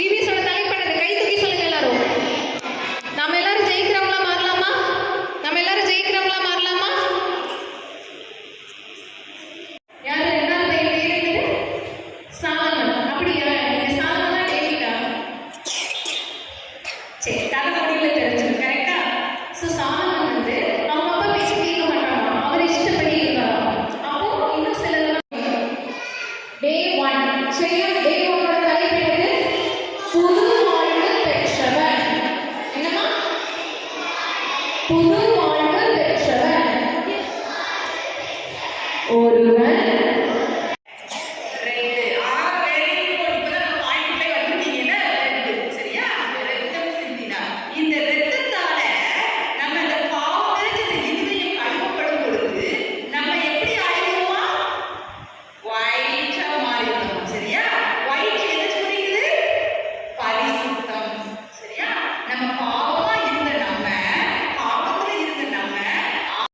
விவிஎஸோட தலைப்பு என்னது? கை தூக்கி சொல்லுங்க எல்லாரும். நாம எல்லாரும் ஜெயிக்கிறவங்களா மாறலாமா? நம்ம எல்லாரும் ஜெயிக்கிறவங்களா மாறலாமா? யாரு ரெண்டாவது பேர் என்னது? சாலமன். அப்படியா? நீங்க சாலமனா டேவிடா? சரி, தலைமுடியில தெரிஞ்சது கரெக்டா? ஸோ சாலமன் வந்து அவங்க அப்பா பேசி கேட்க மாட்டாங்க, அவர் இஷ்டப்படி இருக்காராம். அப்போ இன்னும் சிலதெல்லாம் டே 1 சரியா? டே 1 தலைப்பு என்னது? புது வாழ்வு பெற்றவன். என்னமா? புது வாழ்வு பெற்றவன் ஒருவன். நம்ம பாவம்